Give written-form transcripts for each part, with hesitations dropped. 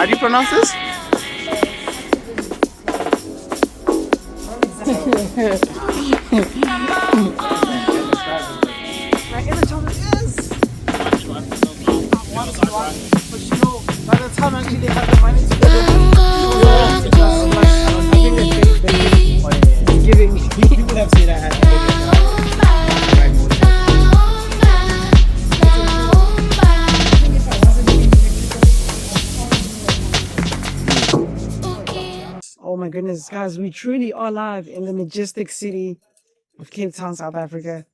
How do you pronounce this? By the time I actually have the money to giving me. People have said I had Oh my goodness, guys, we truly are live in the majestic city of Cape Town, South Africa.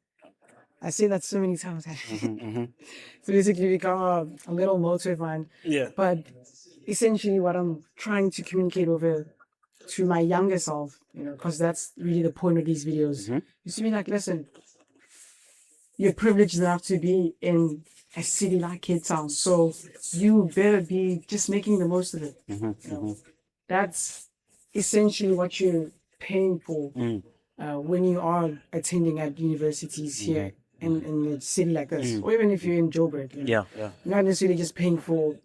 I say that so many times. It's basically become a little motto of mine. Yeah. But essentially what I'm trying to communicate over to my younger self, because that's really the point of these videos. Is to be like, listen, you're privileged enough to be in a city like Cape Town, so you better be just making the most of it. That's essentially what you're paying for when you are attending at universities here in a city like this, or even if you're in Joburg. Yeah. You're not necessarily just paying for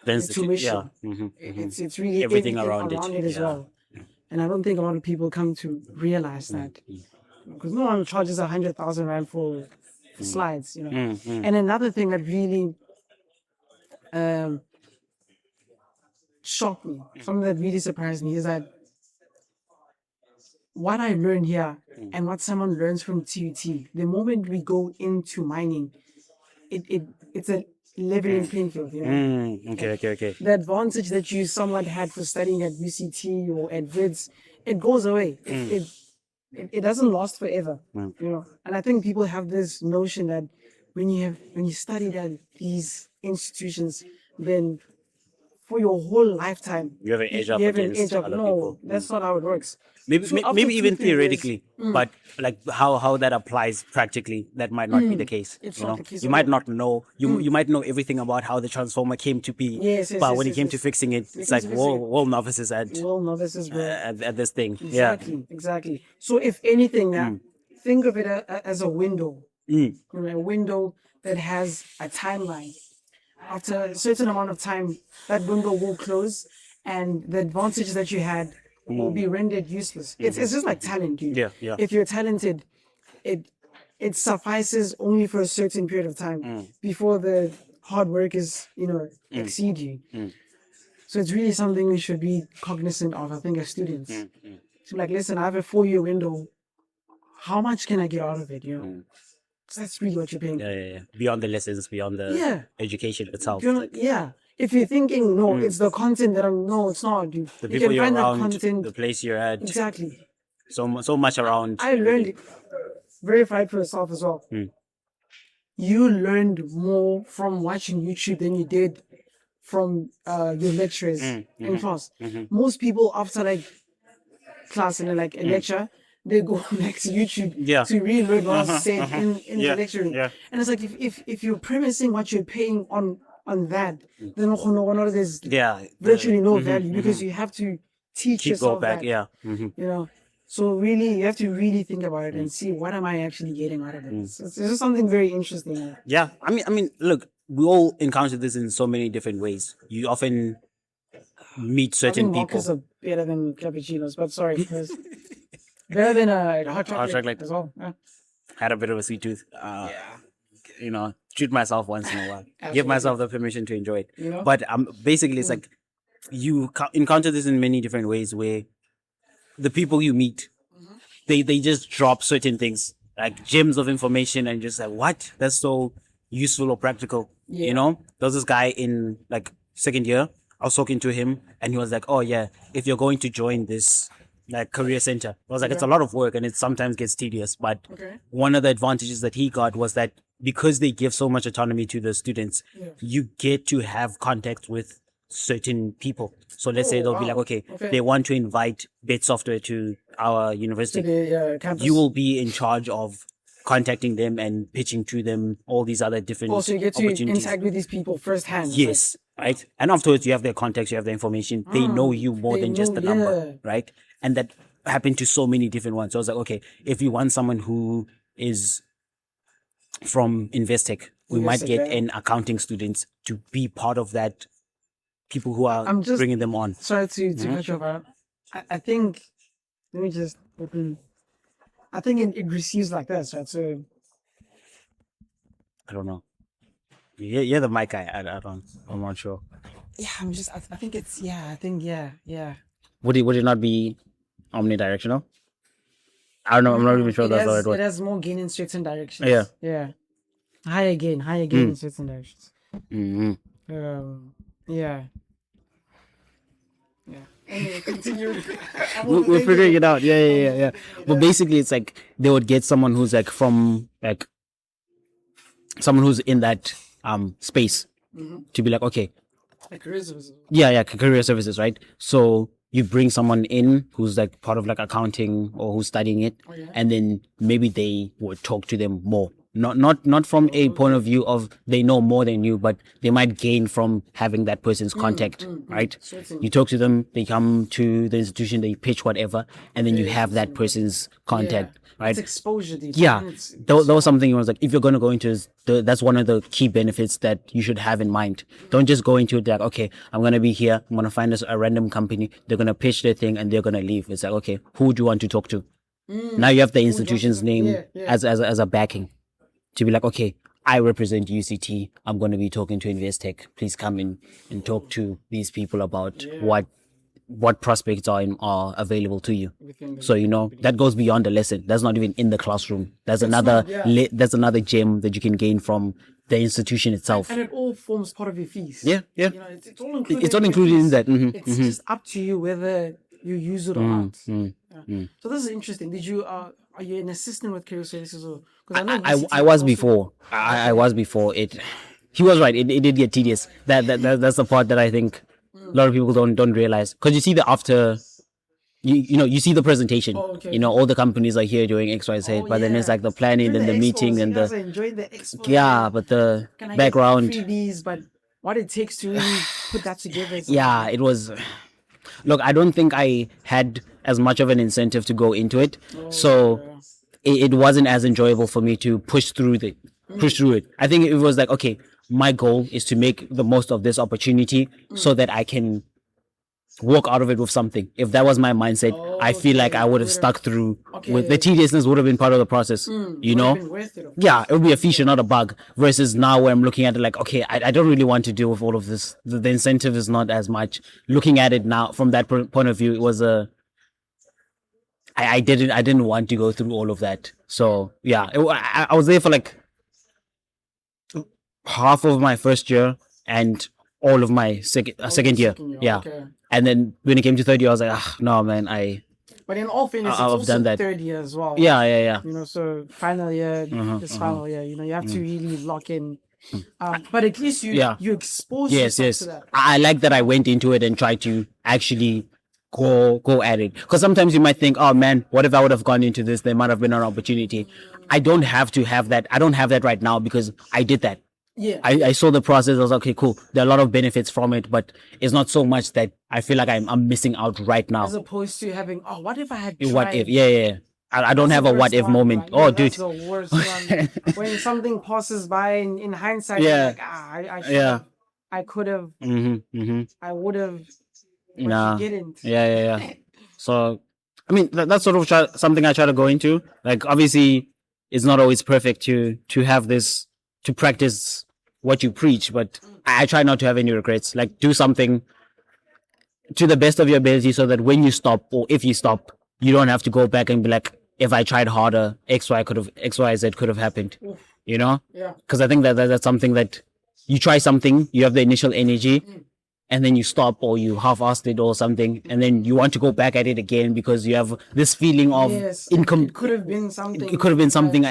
Then the tuition. It's really Everything around it. as Yeah. well. And I don't think a lot of people come to realize that, because no one charges 100,000 rand for slides. And another thing that really shocked me, something that really surprised me, is that what I learned here and what someone learns from TUT, the moment we go into mining, it's a leveling playing field. Okay. The advantage that you somewhat had for studying at UCT or at VITS, it goes away. It doesn't last forever. And I think people have this notion that when you studied at these institutions, then for your whole lifetime You have an edge up you have an against edge up. other No, people. that's not how it works. Maybe, So after maybe even 2-3 years- theoretically, but like how that applies practically, that might not be the case. It's you not know, the case you at might all. not know. You might know everything about how the transformer came to be. Yes, but yes, when it yes, came yes. to fixing it, it's came like to fixing it. whoa novices at, Well, no, this is where at this thing. exactly. So if anything, now think of it as a window. A window that has a timeline. After a certain amount of time, that window will close, and the advantage that you had will be rendered useless. It's just like talent, dude. Yeah. If you're talented, it suffices only for a certain period of time before the hard work is, exceed you. So it's really something we should be cognizant of, I think, as students. So like, listen, I have a 4-year window. How much can I get out of it? So that's really what you're paying. Yeah. Beyond the lessons, beyond the education itself. If you're thinking, no, it's the content that no, it's not, dude. The You people can you're find that around, content. the place you're at, Exactly. so much around. I learned it. Verified for yourself as well. You learned more from watching YouTube than you did from your lecturers in class. Most people after like class and like a lecture, they go back to YouTube to relearn what was said in the lecture room. And it's like if you're premising what you're paying on that, then there's virtually no value, because you have to teach yourself Go back, that. So really, you have to really think about it and see, what am I actually getting out of it? So it's just something very interesting. Yeah, I mean, look, we all encounter this in so many different ways. You often meet I certain think people. mochas are better than cappuccinos, but sorry, because better than a hot chocolate, chocolate. as well. Yeah. Had a bit of a sweet tooth. Treat myself once in a while. Give myself the permission to enjoy it. But basically, it's like you encounter this in many different ways, where the people you meet, they just drop certain things, like gems of information, and just like, what? That's so useful or practical. There was this guy in like second year. I was talking to him, and he was like, "Oh yeah, if you're going to join this like career center," I was like, "It's a lot of work, and it sometimes gets tedious." But one of the advantages that he got was that because they give so much autonomy to the students, you get to have contact with certain people. So let's say they'll be like, okay, they want to invite Bit Software to our university. The campus. You will be in charge of contacting them and pitching to them all these other different Also, you get to opportunities. interact with these people firsthand. Yes, right. And afterwards, you have their contacts, you have their information. They know you more they than just know- the number, right? And that happened to so many different ones. So I was like, okay, if we want someone who is from Investec, we might Investec, get yeah. an accounting student to be part of that people who are I'm just bringing them on? Sorry to cut you off. I think, let me just open. I think it receives like this, right? So I don't know. You're the mic guy. I'm not sure. yeah, I think it's yeah. Would it not be omnidirectional? I don't know. I'm not even sure that's the right It word. has more gain in certain directions. Yeah. Yeah. Higher gain in certain directions. Mm-hmm. Yeah. Yeah. Anyway, continue. We're figuring it out. Yeah. But basically, it's like they would get someone who's like from like someone who's in that space to be like, okay, Like career services. yeah, career services, right? So you bring someone in who's like part of like accounting or who's studying it, and then maybe they would talk to them more. Not from a point of view of they know more than you, but they might gain from having that person's contact, right? Certainly. You talk to them, they come to the institution, they pitch whatever, and then you have that person's contact, right? It's exposure. Dude. Yeah, It's- that was something. It was like if you're going to go into that's one of the key benefits that you should have in mind. Don't just go into it like, okay, I'm going to be here, I'm going to find us a random company, they're going to pitch their thing and they're going to leave. It's like, okay, who do you want to talk to? Now you have the institution's name as a backing to be like, okay, I represent UCT, I'm going to be talking to Investec, please come in and talk to these people about what prospects are available to you. So that goes beyond the lesson. That's not even in the classroom. That's another gem that you can gain from the institution itself. And it all forms part of your fees. Yeah. It's all included. It's all included in that. It's just up to you whether you use it or not. So this is interesting. Did you are you an assistant with career services or? I was before. I was before it. He was right. It did get tedious. That's the part that I think a lot of people don't realize, because you see the after. You see the presentation. All the companies are here doing X, Y, Z, but then it's like the planning, then the meeting, and but the background. Freebies, but what it takes to really put that together. Yeah, it was. Look, I don't think I had as much of an incentive to go into it, so it wasn't as enjoyable for me to push through it. I think it was like, okay, my goal is to make the most of this opportunity so that I can walk out of it with something. If that was my mindset, I feel like I would have stuck through with the tediousness would have been part of the process, Yeah, it would be a feature, not a bug. Versus now where I'm looking at it like, okay, I don't really want to deal with all of this. The incentive is not as much. Looking at it now from that point of view, it was I didn't want to go through all of that. So yeah, I was there for like half of my first year and all of my second year. Yeah. Okay. And then when it came to third year, I was like, no, man, But in all fairness, it's I've also done that. third year as well. Yeah. So final year, this final year, you have to really lock in. But at least you expose yourself to that. I like that I went into it and tried to actually go at it. Because sometimes you might think, oh man, what if I would have gone into this? There might have been an opportunity. I don't have to have that. I don't have that right now because I did that. Yeah. I saw the process. I was like, okay, cool. There are a lot of benefits from it, but it's not so much that I feel like I'm missing out right now. As opposed to having, what if I had tried? What if? Yeah. I don't have a what if moment. Right? Oh, dude. That's the worst one. When something passes by in hindsight, you're like, I should have, I could have, I would have. Nah. You didn't. Yeah. So, I mean, that's sort of something I try to go into. Like, obviously, it's not always perfect to have this, to practice what you preach, but I try not to have any regrets. Like, do something to the best of your ability so that when you stop, or if you stop, you don't have to go back and be like, if I tried harder, X, Y, Z could have happened. Yeah. Because I think that's something that you try something, you have the initial energy, and then you stop or you half-assed it or something, and then you want to go back at it again because you have this feeling of income. It could have been something. It could have been something.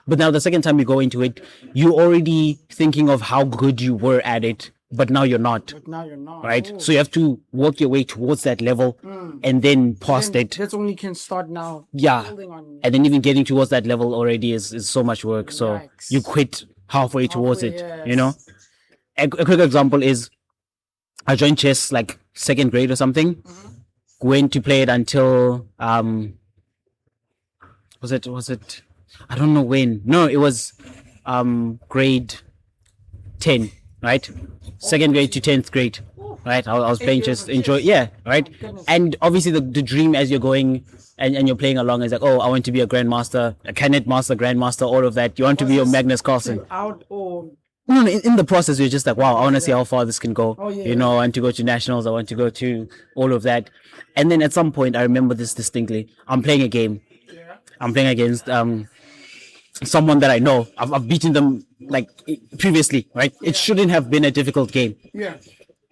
But now the second time you go into it, you're already thinking of how good you were at it, but now you're not. Right? Oh. So you have to work your way towards that level and then past it. That's when you can start now. Yeah. And then even getting towards that level already is so much work. So you quit halfway towards it, A quick example is I joined chess like second grade or something. Went to play it until was it I don't know when. No, it was grade 10. right? Second grade to 10th grade, right? I was playing chess, right? And obviously the dream as you're going and you're playing along is like, oh, I want to be a grandmaster, a canet master, grandmaster, all of that. You want to be a Magnus Carlsen. Out or No, in the process, you're just like, wow, I want to see how far this can go. I want to go to nationals. I want to go to all of that. And then at some point, I remember this distinctly. I'm playing a game. I'm playing against someone that I know. I've beaten them like previously, right? It shouldn't have been a difficult game. Yeah.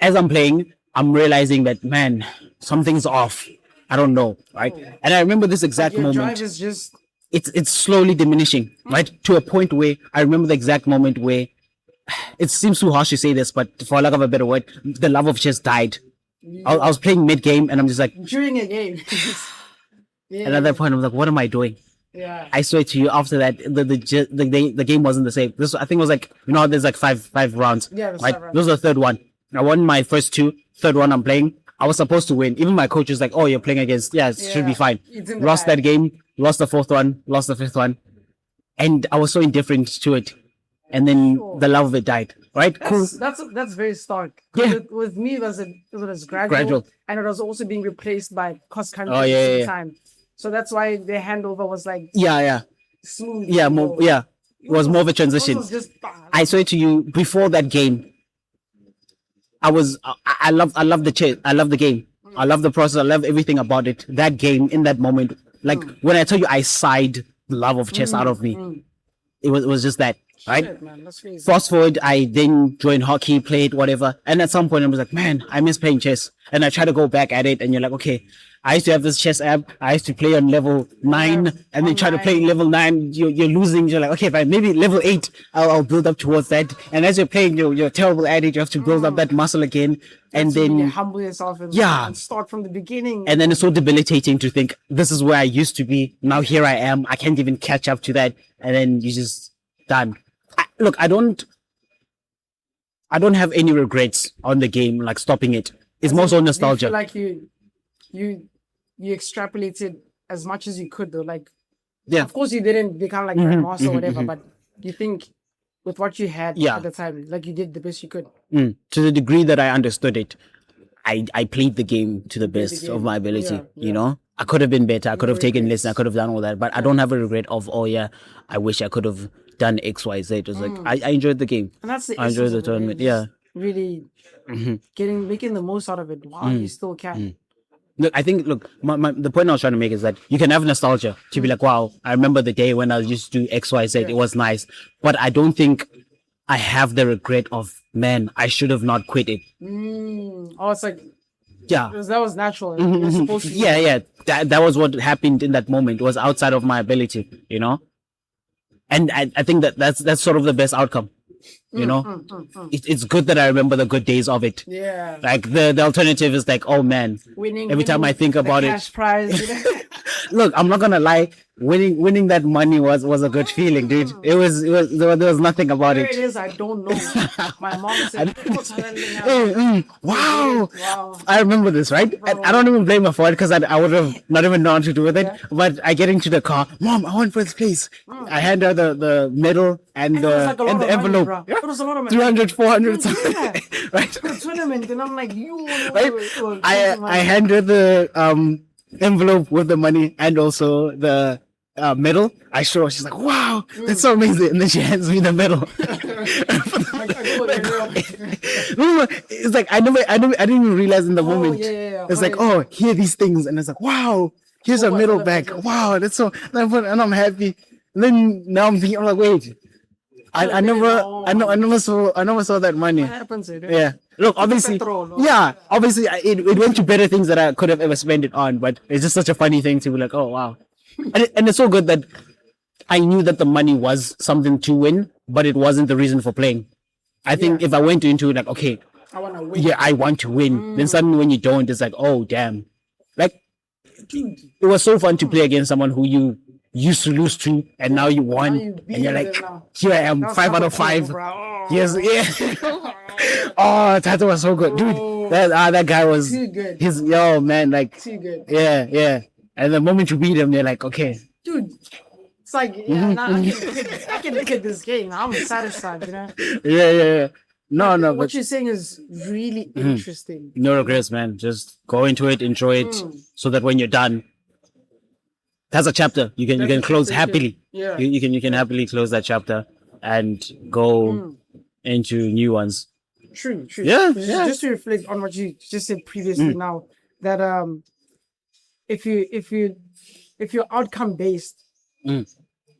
As I'm playing, I'm realizing that, man, something's off. I don't know, right? And I remember this exact Your moment. drive is just It's slowly diminishing, right? To a point where I remember the exact moment where it seems too harsh to say this, but for lack of a better word, the love of chess died. I was playing mid game and I'm just like, during a game. and at that point, I'm like, what am I doing? Yeah. I swear to you, after that, the game wasn't the same. This, I think, was like, how there's like five rounds. Yeah, right? This was the third one. I won my first two. Third one I'm playing, I was supposed to win. Even my coach was like, oh, you're playing against, it should be fine. Lost that game, lost the fourth one, lost the fifth one. And I was so indifferent to it. And then the love of it died. Right? That's very stark. Yeah. With me, it was gradual. And it was also being replaced by cross country at the time. So that's why the handover was like smooth. Yeah, it was more of a transition. I swear to you, before that game, I love the chess. I love the game. I love the process. I love everything about it. That game in that moment, like when I tell you, I sighed the love of chess out of me. It was just that. Right? Shit, man, that's crazy. Fast forward, I then joined hockey, played whatever. And at some point I was like, man, I miss playing chess. And I try to go back at it and you're like, okay, I used to have this chess app. I used to play on level 9 and then try to play level 9. You're losing. You're like, okay, fine, maybe level 8, I'll build up towards that. And as you're playing, you're terrible at it. You have to build up that muscle again. And then you humble yourself and start from the beginning. And then it's so debilitating to think this is where I used to be. Now here I am. I can't even catch up to that. And then you just done. Look, I don't have any regrets on the game, like stopping it. It's more so nostalgia. You feel like you extrapolated as much as you could, though. Like, of course, you didn't become like grandmaster or whatever, but you think with what you had at the time, like you did the best you could. To the degree that I understood it, I played the game to the best of my ability. You know, I could have been better. I could have taken lessons. I could have done all that, but I don't have a regret of, I wish I could have done X, Y, Z. It was like I enjoyed the game. And that's the I enjoyed the tournament. Really making the most out of it while you still can. Look, I think the point I was trying to make is that you can have nostalgia to be like, wow, I remember the day when I used to do X, Y, Z. It was nice, but I don't think I have the regret of, man, I should have not quit it. Oh, it's like that was natural. You're supposed to that was what happened in that moment. It was outside of my ability, you know. And I think that's sort of the best outcome, you know. It's good that I remember the good days of it. Yeah. Like the alternative is like, oh man, every time I think about it, cash prize. Look, I'm not gonna lie. Winning that money was a good feeling, dude. It was there was nothing about it. Where it is, I don't know. My mom said, wow. I remember this, right? I don't even blame her for it because I would have not even known what to do with it. But I get into the car, Mom, I want first place. I hand her the medal and the envelope. Money, it was a lot of money. 300, 400 something. Right? The tournament, and I'm like, I hand her the envelope with the money and also the medal. I show her, she's like, wow, that's so amazing. And then she hands me the medal. It's like I didn't even realize in the moment. It's like, oh, here are these things, and it's like, wow, here's a medal back. Wow, that's so, and I'm happy. And then now I'm thinking, I'm like, wait, I never saw that money. What happens? Yeah. Look, obviously, it went to better things that I could have ever spent it on, but it's just such a funny thing to be like, oh wow. And it's so good that I knew that the money was something to win, but it wasn't the reason for playing. I think if I went into it like, okay, I want to win. Yeah, I want to win. Then suddenly when you don't, it's like, oh damn. Like, it was so fun to play against someone who you used to lose to, and now you won, and you're like, here I am, 5 out of 5. Yes, yeah. Oh, Tato was so good, dude. That guy was too good. Man, like too good. Yeah. And the moment you beat him, you're like, okay, dude. It's like, I can look at this game. I'm satisfied, you know. Yeah. No, no, what but you're saying is really interesting. no regrets, man. Just go into it, enjoy it, so that when you're done, that's a chapter. You can close happily. Yeah. You can happily close that chapter and go into new ones. True. Yeah, Just to reflect on what you just said previously now, that if you're outcome based,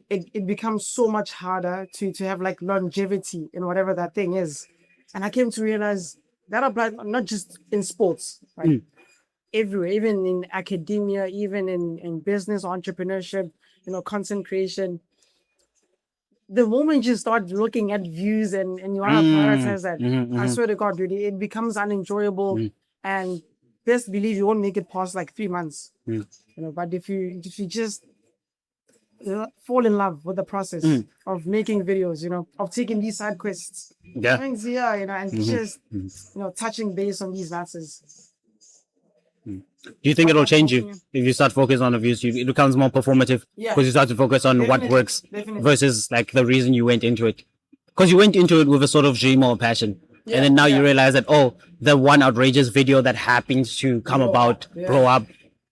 it becomes so much harder to have like longevity in whatever that thing is. And I came to realize that applies not just in sports, right? Everywhere, even in academia, even in business, entrepreneurship, content creation. The moment you start looking at views and you want to prioritize that, I swear to God, dude, it becomes unenjoyable. And best believe you won't make it past like 3 months. But if you just fall in love with the process of making videos, of taking these side quests, and just touching base on these masses. Do you think it'll change you if you start focusing on the views? It becomes more performative because you start to focus on what works versus like the reason you went into it. Because you went into it with a sort of dream or passion, and then now you realize that the one outrageous video that happens to come blow up,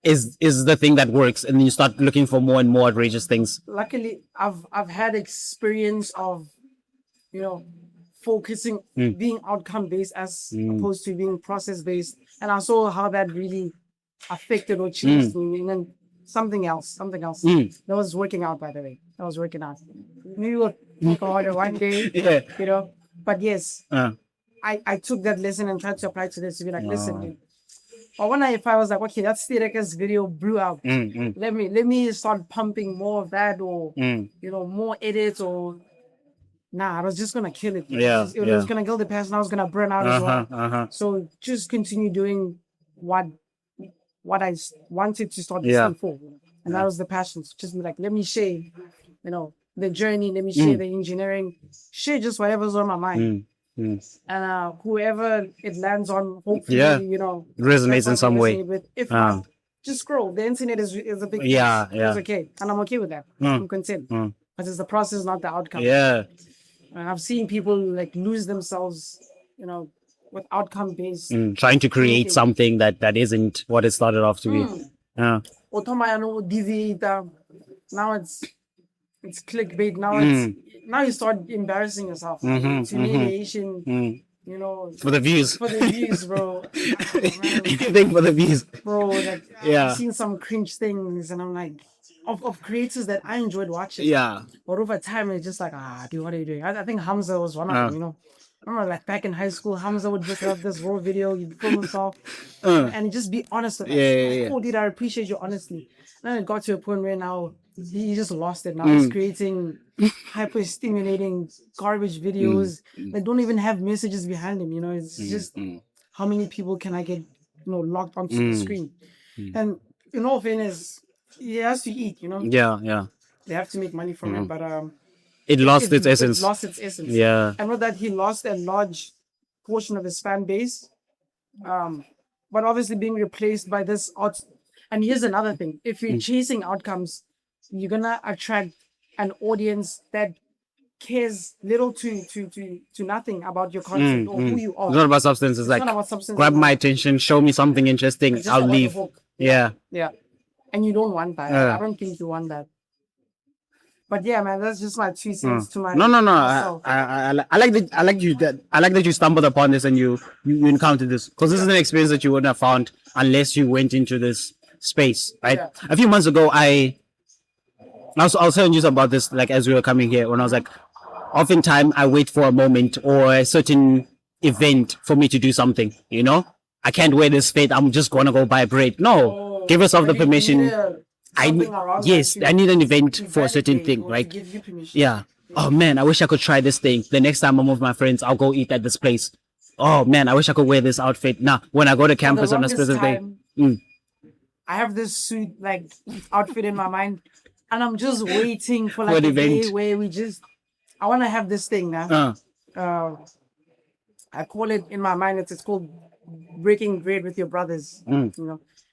is the thing that works, and then you start looking for more and more outrageous things. Luckily, I've had experience of focusing, being outcome based as opposed to being process based, and I saw how that really affected or changed me. And then something else that was working out, by the way. That was working out. Maybe we'll talk about it one day. But yes, I took that lesson and tried to apply to this to be like, listen, dude, I wonder if I was like, okay, that Stereke's video blew out. Let me start pumping more of that, or more edits, or I was just gonna kill it. It was gonna kill the passion. I was gonna burn out as well. So just continue doing what I wanted to start this thing for, and that was the passion. So just be like, let me share, the journey. Let me share the engineering. Share just whatever's on my mind. And whoever it lands on, hopefully, resonates in some way. If not, just scroll. The internet is a big place. It's okay, and I'm okay with that. I'm content. But it's the process, not the outcome. And I've seen people like lose themselves, with outcome based. Trying to create something that isn't what it started off to be. Now it's clickbait. Now you start embarrassing yourself. Humiliation. For the views. For the views, bro. Anything for the views. Bro, I've seen some cringe things, and I'm like, of creators that I enjoyed watching. But over time, it's just like, dude, what are you doing? I think Hamza was one of them, Remember, like back in high school, Hamza would just have this raw video, he'd film himself, and just be honest with us. Oh, dude, I appreciate your honesty. And then it got to a point where now he just lost it. Now he's creating hyper stimulating garbage videos that don't even have messages behind them. It's just how many people can I get locked onto the screen? And in all fairness, he has to eat. They have to make money from it, but it lost its essence. It lost its essence. And with that, he lost a large portion of his fan base, but obviously being replaced by this and here's another thing: if you're chasing outcomes, you're gonna attract an audience that cares little to nothing about your content or who you are. It's not about substance. It's like, not about substance, grab my attention, show me something interesting, I'll leave. Yeah. And you don't want that. I don't think you want that. But yeah, man, that's just my 2 cents to my. No. I like that you stumbled upon this and you encountered this, because this is an experience that you wouldn't have found unless you went into this space, right? A few months ago, I was telling you about this, like as we were coming here, when I was like, oftentimes I wait for a moment or a certain event for me to do something. I can't wear this fit. I'm just gonna go buy bread. No, give yourself the permission. I need an event for a certain thing, right? Oh man, I wish I could try this thing. The next time I'm with my friends, I'll go eat at this place. Oh man, I wish I could wear this outfit. When I go to campus on a specific day. I have this suit outfit in my mind, and I'm just waiting for a day where I want to have this thing now. I call it in my mind. It's called breaking bread with your brothers. And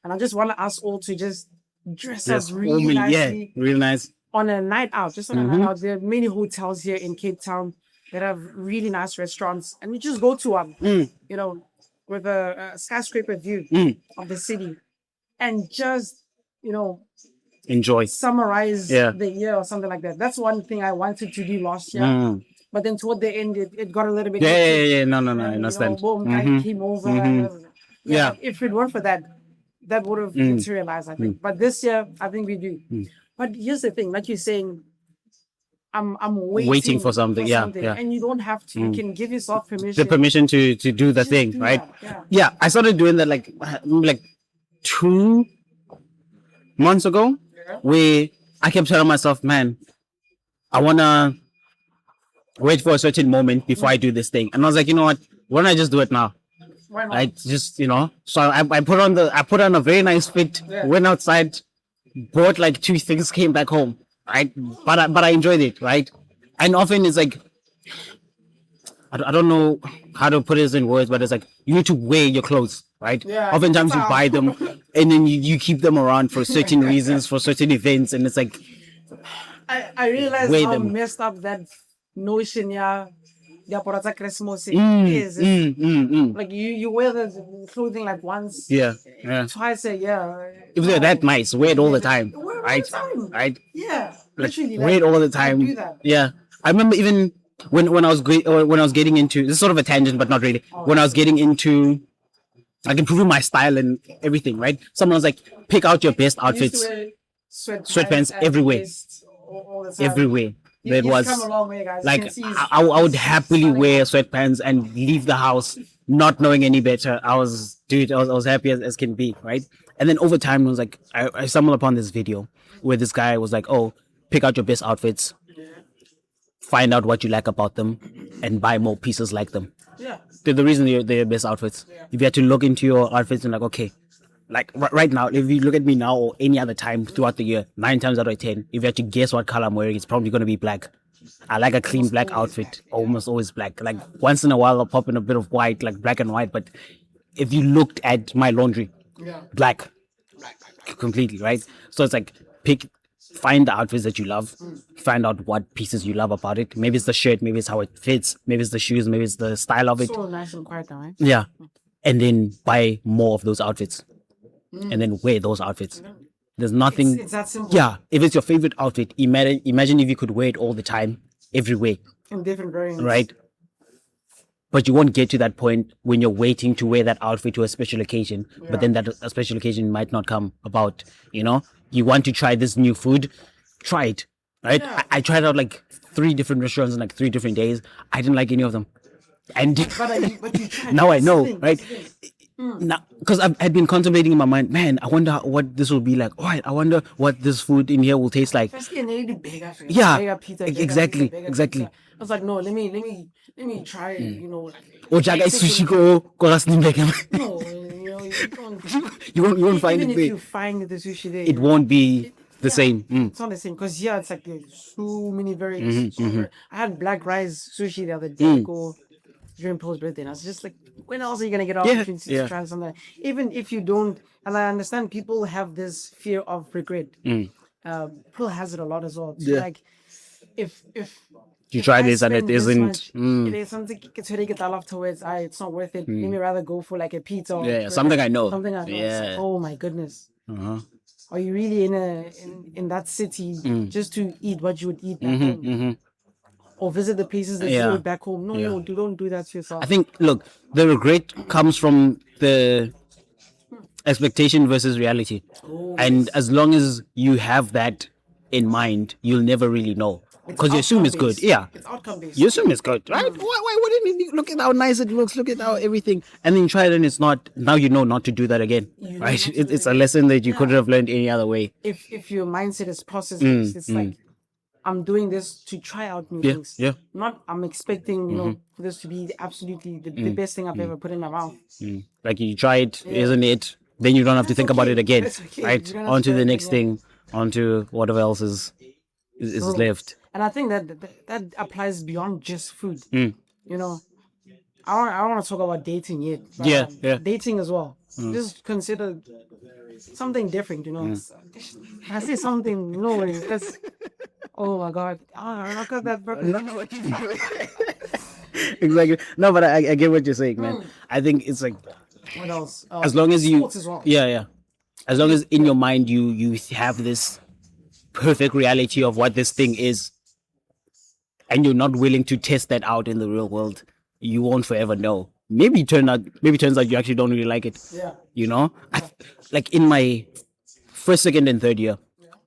I just want us all to just dress up really nicely. Real nice. On a night out, just on a night out. There are many hotels here in Cape Town. that have really nice restaurants, and we just go to one, you know, with a skyscraper view of the city, and just, you know, enjoy. summarize the year or something like that. That's one thing I wanted to do last year. But then toward the end, it got a little bit. No, I understand. Boom, I came over. Yeah. If it weren't for that, that would have materialized, I think. But this year, I think we do. But here's the thing, like you're saying, I'm waiting for something. Yeah. And you don't have to. You can give yourself permission. The permission to do the thing, do right? that, Yeah. I started doing that like 2 months ago, where I kept telling myself, man, I wanna wait for a certain moment before I do this thing. And I was like, you know what? Why don't I just do it now? Why not? I just, so I put on a very nice fit, went outside, bought like 2 things, came back home, right? But I enjoyed it, right? And often it's like, I don't know how to put this in words, but it's like you need to wear your clothes, right? Yeah, Oftentimes you buy them and then you keep them around for certain reasons, for certain events, and it's like I realized weigh how them. messed up that notion, diaparo tsa Christmas is. Like you wear the clothing like once, twice a year. If they're that nice, wear it all the time, Wear it all right? the time. Right? Yeah, Like, literally. wear it all the time. Do that. Yeah, I remember even when I was getting into, this is sort of a tangent, but not really. When I was getting into like improving my style and everything, right? Someone was like, pick out your best I used to outfits, wear sweatpants at everywhere. least all the time. everywhere. There He's was come a long way, guys. You like can see I would happily wear sweatpants and leave the house not knowing any better. I was happy as can be, right? And then over time, it was like I stumbled upon this video where this guy was like, "Oh, pick out your best outfits, find out what you like about them, and buy more pieces like them." Yeah. They're the reason they're your best outfits. If you had to look into your outfits and like, okay, like right now, if you look at me now or any other time throughout the year, 9 times out of 10, if you had to guess what color I'm wearing, it's probably going to be black. I like a clean black outfit, almost always black. Like once in a while, I'll pop in a bit of white, like black and white. But if you looked at my laundry, black, completely, right? So it's like find the outfits that you love, find out what pieces you love about it. Maybe it's the shirt, maybe it's how it fits, maybe it's the shoes, maybe it's the style of it. So nice and quiet now, eh? Yeah. And then buy more of those outfits. And then wear those outfits. There's nothing. It's that simple. Yeah. If it's your favorite outfit, imagine if you could wear it all the time, everywhere, In different variants. right? But you won't get to that point when you're waiting to wear that outfit to a special occasion. But then that a special occasion might not come about. You want to try this new food, try it, right? Yeah. I tried out like 3 different restaurants in like 3 different days. I didn't like any of them. And But you try. now I That's the know, thing, right? that's the thing. Now, because I had been contemplating in my mind, man, I wonder what this will be like. All right, I wonder what this food in here will taste like. Firstly, I needed bigger food. Yeah, Bigger pizza, exactly. pizza. I was like, no, let me try. Like, Or jaga sushi ko rasnim like no, you won't find even it if there. you find the sushi there, It won't be the same. It's not the same because it's like there's so many variants. I had black rice sushi the other day during Paul's birthday, and I was just like, when else are you gonna get opportunities to try something? Even if you don't, and I understand people have this fear of regret. Paul has it a lot as well. So like, if You try I this and it spend this isn't. much, it is something it's really get afterwards. It's not worth it. Let me rather go for like a pizza. Or Yeah, something I know. Something I know. It's like, Yeah. oh my goodness. Are you really in that city just to eat what you would eat back home? Or visit the places that you would back home? No, you don't do that to yourself. I think, look, the regret comes from the expectation versus reality. And as long as you have that in mind, you'll never really know. Because you assume it's good. outcome-based. Yeah. It's outcome based. You assume it's good, right? Why wouldn't you look at how nice it looks? Look at how everything, and then you try it and it's not. Now you know not to do that again, know right? not to do It's it a lesson that you couldn't have learned any other way. If your mindset is process based, it's like I'm doing this to try out new things. Yeah. Not I'm expecting for this to be absolutely the best thing I've ever put in my mouth. Like you try it, isn't it? Then you don't have to think about it again, That's okay. right? You don't have On to to try the it next again. thing, on to whatever else is left. And I think that applies beyond just food. I want to talk about dating yet. But, Yeah. dating as well. Just consider something different. I say something. That's Oh my God. I got that. No, exactly. No, but I get what you're saying, man. I think it's like, What else? as long as you, Sports as well. yeah, as long as in your mind you have this perfect reality of what this thing is, and you're not willing to test that out in the real world, you won't forever know. Maybe it turns out you actually don't really like it. Yeah. You know, like in my first, second, and third year,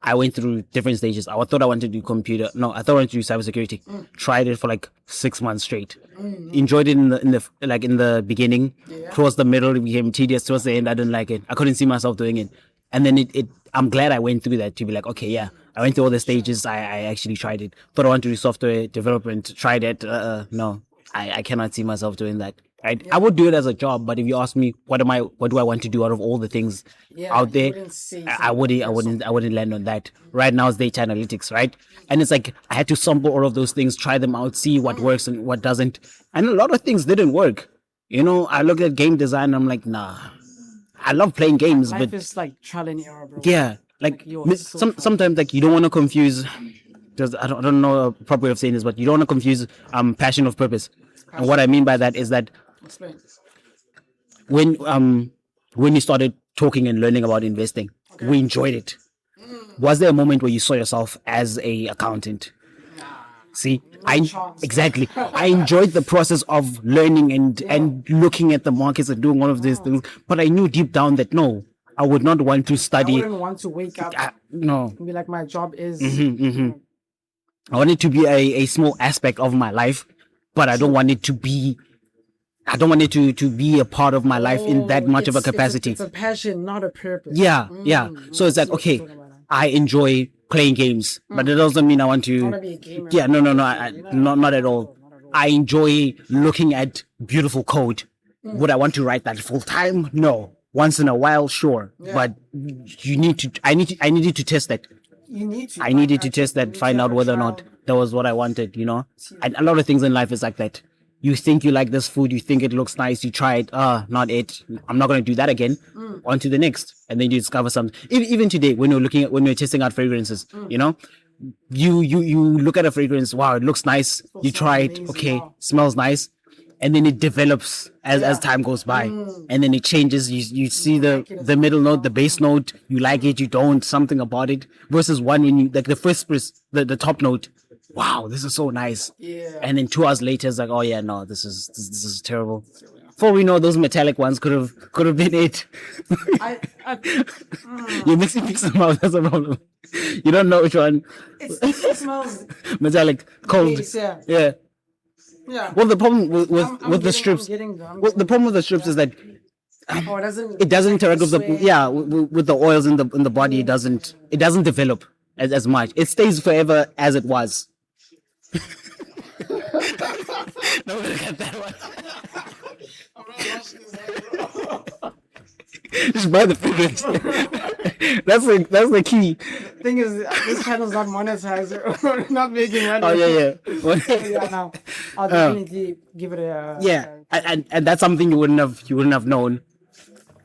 I went through different stages. I thought I wanted to do computer. No, I thought I wanted to do cybersecurity. Tried it for like 6 months straight. Enjoyed it in the beginning. Towards the middle, it became tedious. Towards the end, I didn't like it. I couldn't see myself doing it. And then I'm glad I went through that to be like, okay, yeah, I went through all the stages. I actually tried it. Thought I wanted to do software development. Tried it. No, I cannot see myself doing that. I would do it as a job, but if you ask me what do I want to do out of all the things out there, I wouldn't land on that. Right now it's data analytics, right? And it's like I had to sample all of those things, try them out, see what works and what doesn't. And a lot of things didn't work. You know, I looked at game design and I'm like, nah. I love playing games, Life but is like trial and error, bro. yeah, like sometimes like you don't want to confuse. I don't know a proper way of saying this, but you don't want to confuse passion of purpose. And what I mean by that is that Explain. when you started talking and learning about investing, we enjoyed it. Was there a moment where you saw yourself as a accountant? See, exactly. I enjoyed the process of learning and looking at the markets and doing all of these things, but I knew deep down that no, I would not want to I study. wouldn't want to wake up No, and be like, my job is. I want it to be a small aspect of my life, but I don't want it to be. I don't want it to be a part of my life in that much of a capacity. It's a passion, not a purpose. Yeah. So it's like, okay, I enjoy playing games, but it doesn't mean I want to. I want to be a gamer. Yeah, no, not at all. I enjoy looking at beautiful code. Would I want to write that full time? No. Once in a while, sure, but I needed to test that. I needed to test that, find out whether or not that was what I wanted, you know? And a lot of things in life is like that. You think you like this food, you think it looks nice, you try it, not it. I'm not going to do that again. On to the next. And then you discover something. Even today, when you're testing out fragrances, you know, you look at a fragrance, wow, it looks nice. You try it, okay, smells nice. And then it develops as time goes by. And then it changes. You see the middle note, the base note, you like it, you don't, something about it. Versus one when you, like the first, the top note, wow, this is so nice. Yeah. And then 2 hours later, it's like, oh yeah, no, this is terrible. For we know, those metallic ones could have been it. You mix them up. That's a problem. You don't know which one. It smells metallic, cold. base, yeah. Yeah. Yeah. Well, the problem with the strips. Well, the problem with the strips is that it doesn't interact with with the oils in the body. It doesn't develop as much. It stays forever as it was. No, look at that one. Just buy the fragrance. That's the key. Thing is, this channel's not monetized. We're not making money. Oh yeah. Yeah, no. I'll definitely give it a. Yeah, and that's something you wouldn't have known.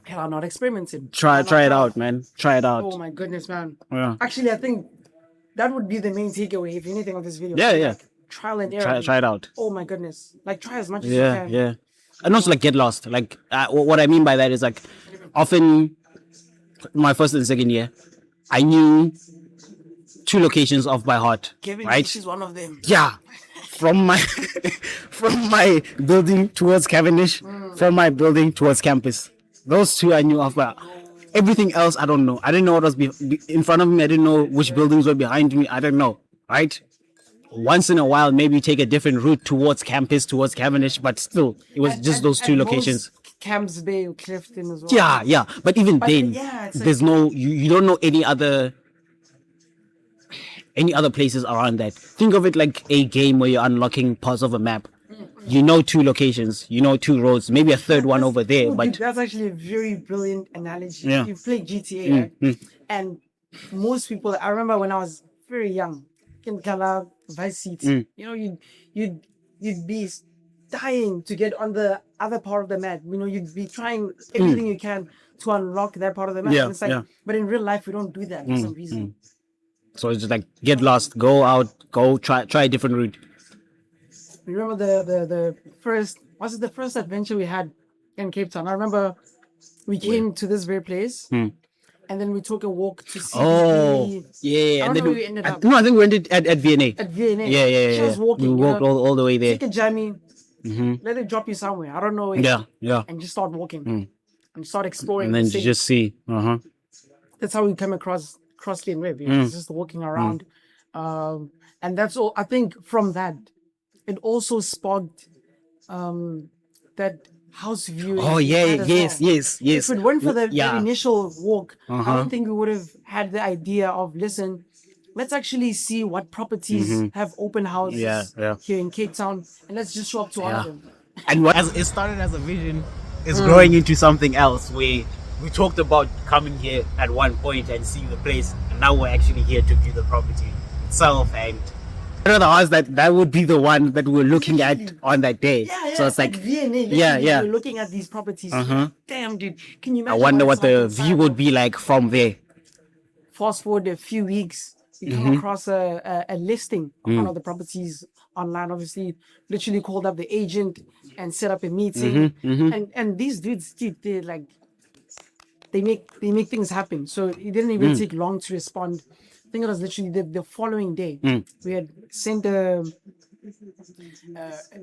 Hell, I'm not experimenting. Try it out, man. Try it out. Oh my goodness, man. Yeah. Actually, I think that would be the main takeaway, if anything, of this video. Yeah. Like, trial and error. Try it out. Oh my goodness. Like, try as much as you can. Yeah. And also, like, get lost. Like, what I mean by that is, like, often, my first and second year, I knew 2 locations off by heart. Kevin, right? this is one of them. Yeah. From my building towards Cavendish, from my building towards campus. Those 2 I knew off by heart. Everything else, I don't know. I didn't know what was in front of me. I didn't know which buildings were behind me. I don't know. Right? Once in a while, maybe take a different route towards campus, towards Cavendish, but still, it was just those 2 locations. Camps Bay, Clifton as well. Yeah. But even then, there's no, you don't know any other places around that. Think of it like a game where you're unlocking parts of a map. You know 2 locations, you know 2 roads, maybe a third one over there. But that's actually a very brilliant analogy. Yeah. You play GTA, right? And most people, I remember when I was very young, in Kala, Vice City, you know, you'd be dying to get on the other part of the map. You know, you'd be trying everything you can to unlock that part of the map. Yeah, And it's like, yeah. but in real life, we don't do that for some reason. So it's just like get lost, go out, go try a different route. Remember the first, was it the first adventure we had in Cape Town? I remember we came to this very place, and then we took a walk to see. Oh, yeah. I And don't then know where we ended up. no, I think we went at VNA. At VNA. Yeah. She was walking. We walked all the way there. Take a journey. Let it drop you somewhere. I don't know. Yeah. And just start walking and start exploring. And then the you city. just see. That's how we come across Crossley and Web. It's just walking around, and that's all. I think from that, it also sparked that house view. Oh yeah, yes. If it weren't for that Yeah. initial walk, I don't think we would have had the idea of listen. Let's actually see what properties have open houses Yeah. here in Cape Town, and let's just show up to all of them. And it started as a vision, it's growing into something else where we talked about coming here at one point and seeing the place, and now we're actually here to view the property itself. And otherwise, that would be the one that we're looking at on that day. Yeah, So it's like, VNA. yeah. We're looking at these properties. Damn, dude. Can you I imagine? wonder what it's like the inside? view would be like from there. Fast forward a few weeks, you come across a listing of one of the properties online. Obviously, literally called up the agent and set up a meeting. And these dudes, dude, they're like, they make things happen. So it didn't even take long to respond. I think it was literally the following day. We had sent a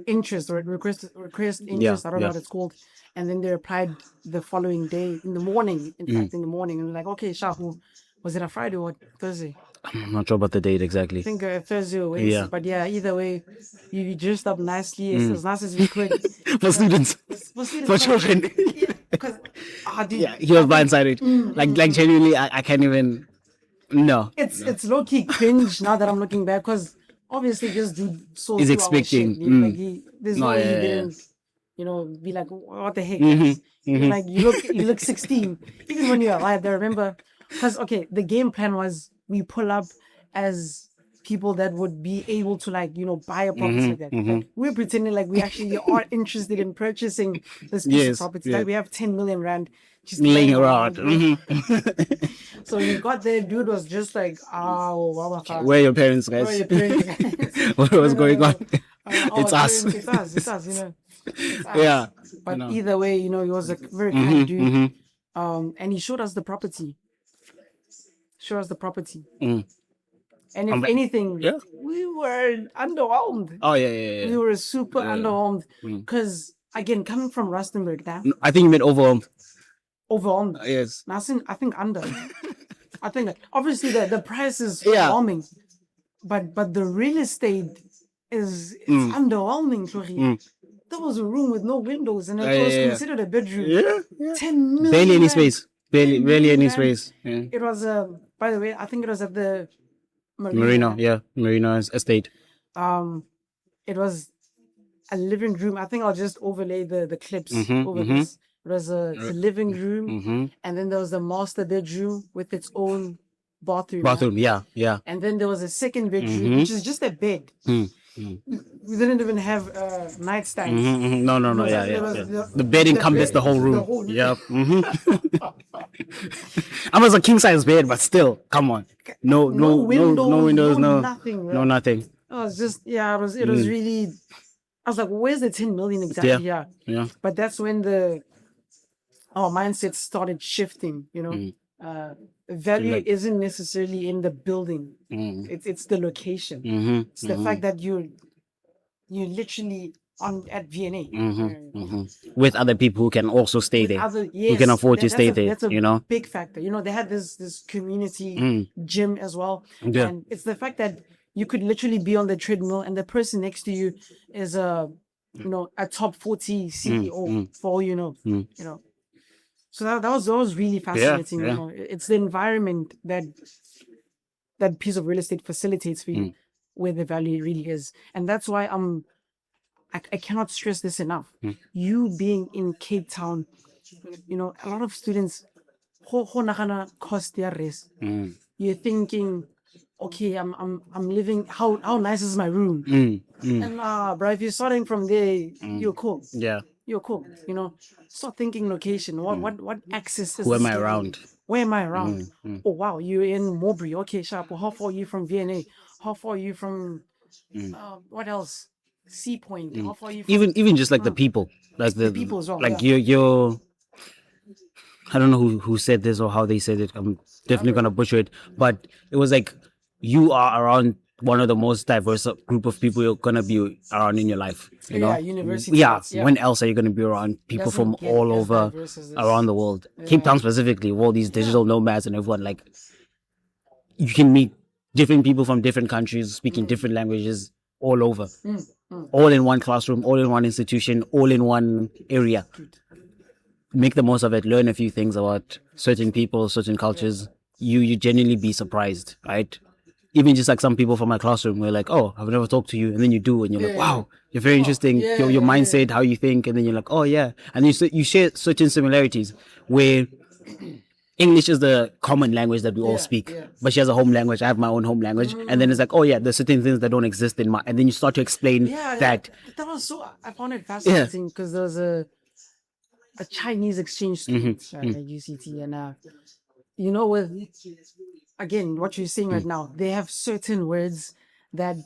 interest or request interest. I don't know what it's called. And then they replied the following day in the morning. In fact, in the morning, and like, okay, Shahu, was it a Friday or Thursday? I'm not sure about the date exactly. I think Thursday or Wednesday. Yeah. But yeah, either way, you dressed up nicely, as nice as you could. For students, for children. Because He was blindsided. Like genuinely, I can't even. No. it's low key cringe now that I'm looking back, because obviously this dude saw He's through our expecting, shit. Like there's no way he yeah. didn't, be like, what the heck? guys?" Like you look 16, even when you're alive. I remember, because the game plan was we pull up as people that would be able to buy a property like that. Like, we're pretending like we actually are interested in purchasing this piece of property. Like we have 10 million rand just Laying around. So we got there, dude was just like, oh, Where are your parents, guys? where are your parents? What was going on? It's our us. parents, it's us, It's us. Yeah. But either way, he was a very kind dude. And he showed us the property. And if anything, we were underwhelmed. Oh yeah. We were super underwhelmed. Because, again, coming from Rustenburg, I think you meant overwhelmed. overwhelmed. Yes. I think under. I think obviously the price is overwhelming, but the real estate is underwhelming. There was a room with no windows, and it was considered a bedroom. Yeah. 10 million. Barely any rand. space. Barely any space. Yeah. It was by the way, I think it was at the Marina. Yeah. Marina estate. It was a living room. I think I'll just overlay the clips over this. It was a living room, and then there was the master bedroom with its own bathroom. Yeah. And then there was a second bedroom, which is just a bed. We didn't even have a nightstand. No. Yeah. The bed encompassed the whole room. Yep. I was a king size bed, but still, come on. No windows, no nothing. No nothing. It was just it was really. I was like, where's the 10 million exactly? Yeah. But that's when our mindset started shifting. Value isn't necessarily in the building. It's the location. It's the fact that you're literally at VNA with other people who can also stay there. Who can afford to stay there. That's a big factor. They had this community gym as well, and it's the fact that you could literally be on the treadmill and the person next to you is a top 40 CEO for all you know. So that was really fascinating. It's the environment that piece of real estate facilitates for you, where the value really is, and that's why I cannot stress this enough. You being in Cape Town, a lot of students cost their rest. You're thinking, okay, I'm living. How nice is my room? And bro, if you're starting from there, you're cool. Yeah. yo, cool. You know, start thinking location. What access is Who am this I giving me? around? Where am I around? Oh wow, you're in Mowbray. Okay, sharp. Well, how far are you from VNA? How far are you from what else? Sea Point. How far are you from Even just like the people, like the people as well? like Yeah. you're I don't know who said this or how they said it. I'm definitely gonna butcher it, but it was like you are around one of the most diverse group of people you're gonna be around in your life. You know, Yeah, university. yeah. mates, yeah. When else are you gonna be around people Doesn't from get all as over diverse as this. around the world? Cape Town specifically, all these digital nomads and everyone. Like, you can meet different people from different countries speaking different languages all over, all in one classroom, all in one institution, all in one area. Make the most of it. Learn a few things about certain people, certain cultures. You genuinely be surprised, right? Even just like some people from my classroom were like, "Oh, I've never talked to you," and then you do, and you're like, "Wow, you're very interesting. Your mindset, how you think," and then you're like, "Oh yeah," and you share certain similarities where English is the common language that we all speak, but she has a home language. I have my own home language, and then it's like, "Oh yeah, there's certain things that don't exist in my," and then you start to explain that. That was so. I found it fascinating because there was a Chinese exchange student at UCT, and you know, with again what you're saying right now, they have certain words that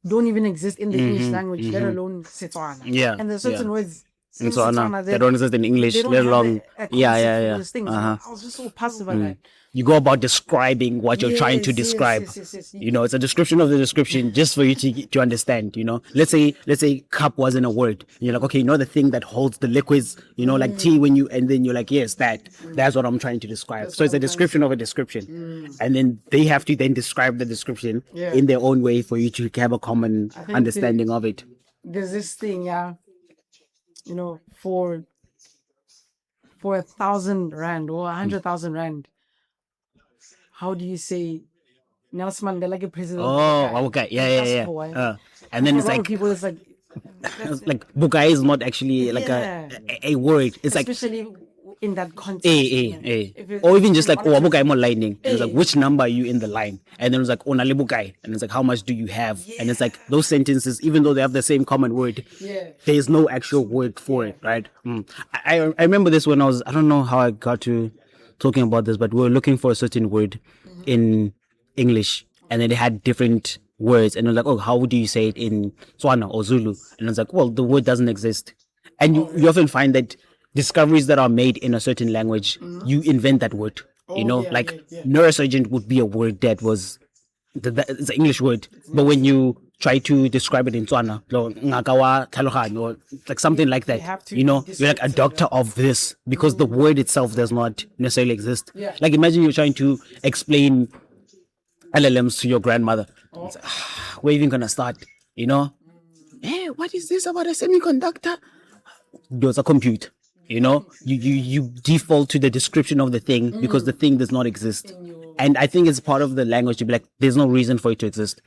don't even exist in the English language, let alone Setswana. Yeah, and there's certain words in So Setswana they don't exist in English, they don't let have alone a yeah. concept for those things. I was just so passive by that. You go about describing what you're trying to describe. Yes. You know, it's a description of the description just for you to understand. You know, let's say cup wasn't a word. You're like, okay, you know the thing that holds the liquids. You know, like tea when you, and then you're like, yes, that's what I'm trying to describe. So it's a description of a description, and then they have to then describe the description in their own way for you to have a common understanding of it. There's this thing, you know, for 1,000 rand or 100,000 rand, how do you say Nelson Mandela like president? Oh, okay, yeah. And then For it's a lot of like people, it's like bukai is not actually like a word. It's like especially in that context. Or even just like, oh, bukai more lining. It's like, which number are you in the line? And then it's like, oh, nale bukai. And it's like, how much do you have? And it's like those sentences, even though they have the same common word, there's no actual word for it, right? I remember this when I don't know how I got to talking about this, but we were looking for a certain word in English, and then they had different words, and it was like, oh, how do you say it in Tswana or Zulu? And it's like, well, the word doesn't exist. And you often find that discoveries that are made in a certain language, you invent that word. Neurosurgeon would be a word that was it's an English word, but when you try to describe it in Tswana, or like something like that, you know, you're like a doctor of this, because the word itself does not necessarily exist. Like, imagine you're trying to explain LLMs to your grandmother. It's like, we're even gonna start, you know? Hey, what is this about a semiconductor? There's a computer. You know, you default to the description of the thing because the thing does not exist. And I think it's part of the language to be like, there's no reason for it to exist.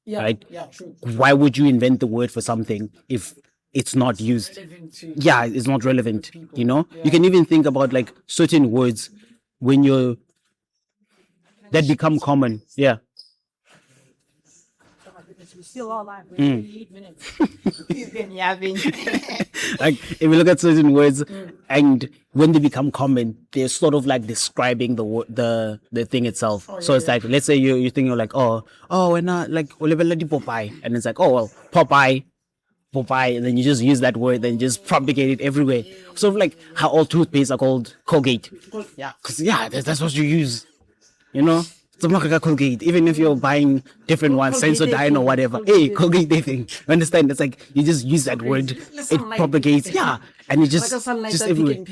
Right? Yeah, true. Why would you invent the word for something if it's not used? It's not relevant. You know, you can even think about like certain words when that become common. Yeah. We're still all live. 8 minutes. We've been yapping. Like, if you look at certain words, and when they become common, they're sort of like describing the thing itself. So it's like, let's say you're thinking like, and like Popeye, and it's like, oh well, Popeye, and then you just use that word, then just propagate it everywhere. Sort of like how all toothpaste are called Colgate. Because that's what you use. You know. So Colgate, even if you're buying different ones, Sensodyne or whatever, Colgate they think. You understand? It's like you just use that word, it propagates, and you just everywhere.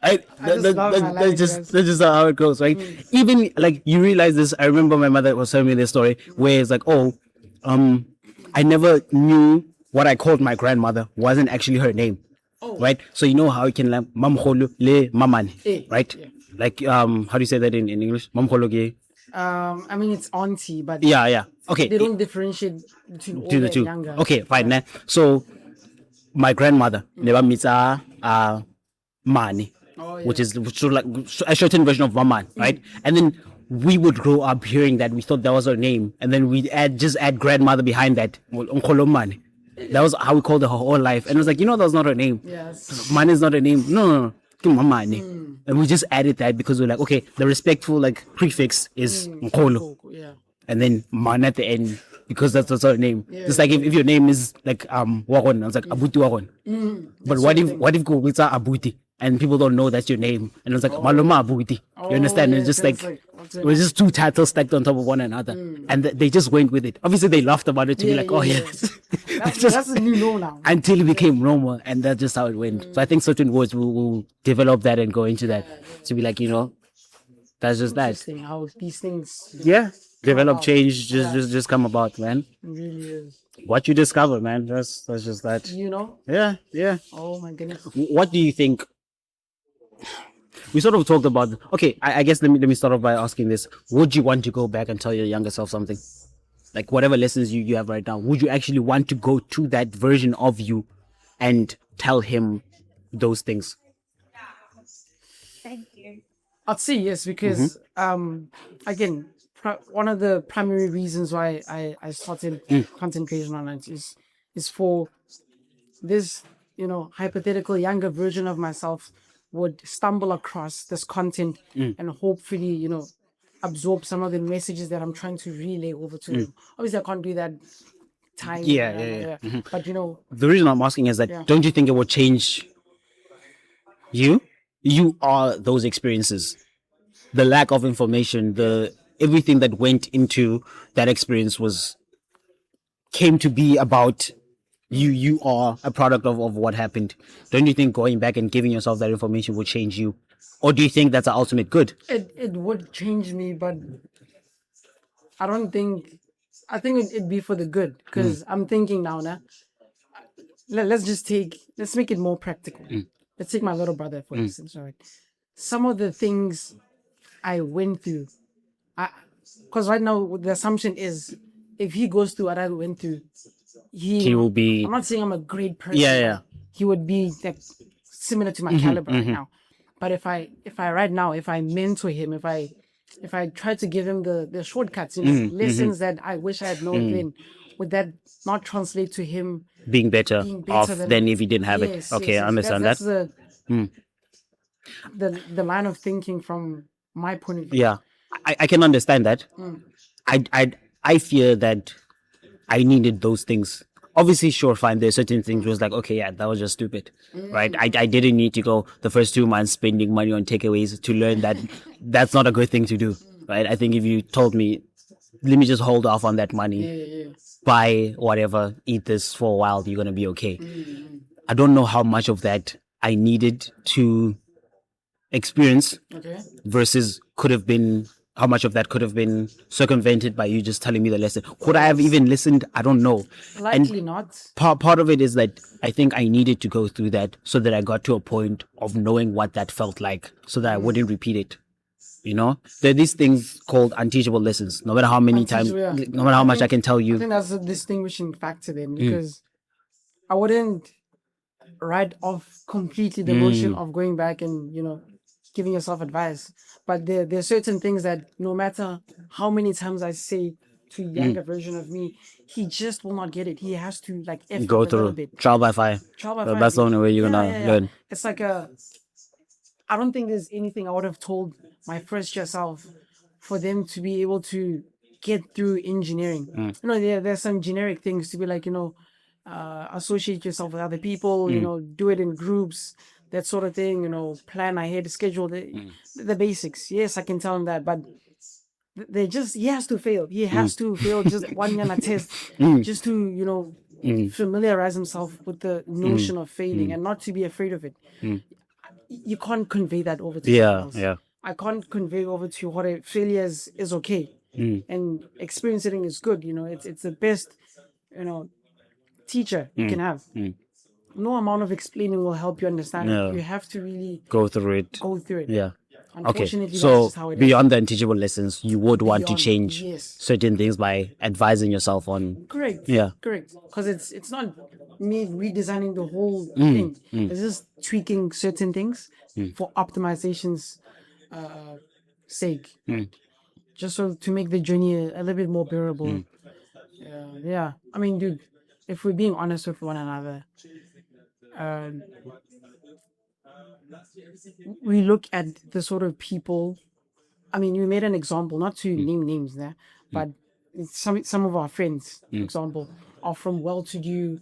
That's just how it goes, right? Even like you realize this. I remember my mother was telling me this story where it's like, I never knew what I called my grandmother wasn't actually her name. Right, so you know how you can like mamkholo le mamane, right? Like how do you say that in English? Mamkholo ge. I mean it's auntie, but okay. They don't differentiate between older the two. and younger. Okay, fine. Yeah. So my grandmother never meets mani, which is like a shortened version of maman, right? And then we would grow up hearing that. We thought that was her name, and then we'd just add grandmother behind that. Nkolomane. That was how we called her whole life. And it was like, that was not her name. Yes. Mine is not her name. No. Mamane. And we just added that because we're like, okay, the respectful like prefix is Nkolo. Yeah. And then man at the end because that's her name. Just like if your name is like Wagon, I was like Abuti Wagon. But what if go with Abuti and people don't know that's your name and it's like Maloma Abuti. You understand? Yeah, it's just like what's it was just two titles stacked on top of one another, and they just went with it. Obviously, they laughed about it to be like, "Oh yeah, that's a new norm now." Until it became normal, and that's just how it went. So I think certain words will develop that and go into that to be like, that's just that. Interesting how these things Develop, change, just come about, man. it really is. What you discover, man. That's just that. Yeah. Oh my goodness. What do you think? We sort of talked about. Okay, I guess let me start off by asking this: would you want to go back and tell your younger self something, like whatever lessons you have right now? Would you actually want to go to that version of you and tell him those things? Thank you. I'd say yes because again, one of the primary reasons why I started content creation online is for this hypothetical younger version of myself would stumble across this content and hopefully absorb some of the messages that I'm trying to relay over to them. Obviously, I can't do that time. Yeah. But The reason I'm asking is that don't you think it will change you? You are those experiences. The lack of information, everything that went into that experience came to be about you are a product of what happened. Don't you think going back and giving yourself that information will change you? Or do you think that's the ultimate good? it would change me, but I think it'd be for the good because I'm thinking now, let's make it more practical. Let's take my little brother, for instance, right? Some of the things I went through, because right now the assumption is if he goes through what I went through, he will be. I'm not saying I'm a great person. Yeah. He would be like similar to my caliber right now. But if I right now, if I mentor him, if I try to give him the shortcuts, lessons that I wish I had known then, would that not translate to him being better off than if he didn't have it? Okay, I understand that's that. The line of thinking from my point of view. Yeah, I can understand that. I fear that I needed those things. Obviously, sure, fine. There's certain things was like, okay, yeah, that was just stupid, right? I didn't need to go the first 2 months spending money on takeaways to learn that that's not a good thing to do, right? I think if you told me, let me just hold off on that money, buy whatever, eat this for a while, you're going to be okay. I don't know how much of that I needed to experience versus how much of that could have been circumvented by you just telling me the lesson. Could I have even listened? I don't know. Likely not. Part of it is that I think I needed to go through that so that I got to a point of knowing what that felt like so that I wouldn't repeat it. There are these things called unteachable lessons. No matter how many times, no matter how much I can tell you. I think that's a distinguishing factor then because I wouldn't write off completely the notion of going back and, giving yourself advice. But there are certain things that no matter how many times I say to a younger version of me, he just will not get it. He has to go through trial by fire. That's the only way you're gonna learn. It's like I don't think there's anything I would have told my first year self for them to be able to get through engineering. There's some generic things to be like, associate yourself with other people, do it in groups, that sort of thing, plan ahead, schedule the basics. Yes, I can tell him that, but he has to fail. He has to fail just one year test, just to, familiarize himself with the notion of failing and not to be afraid of it. You can't convey that over to someone else. Yeah. I can't convey over to what a failure is okay. And experiencing is good. It's the best, teacher you can have. No amount of explaining will help you understand it. You have to really go through it. Yeah. Unfortunately, okay. So that's just how it beyond the unteachable lessons, you would want to change yes. certain things by advising yourself on. Correct. Yeah. Correct. Because it's not me redesigning the whole thing. It's just tweaking certain things for optimization's sake. just so to make the journey a little bit more bearable. Yeah. I mean, dude, if we're being honest with one another, we look at the sort of people. I mean, we made an example, not to name names there, but some of our friends, for example, are from well-to-do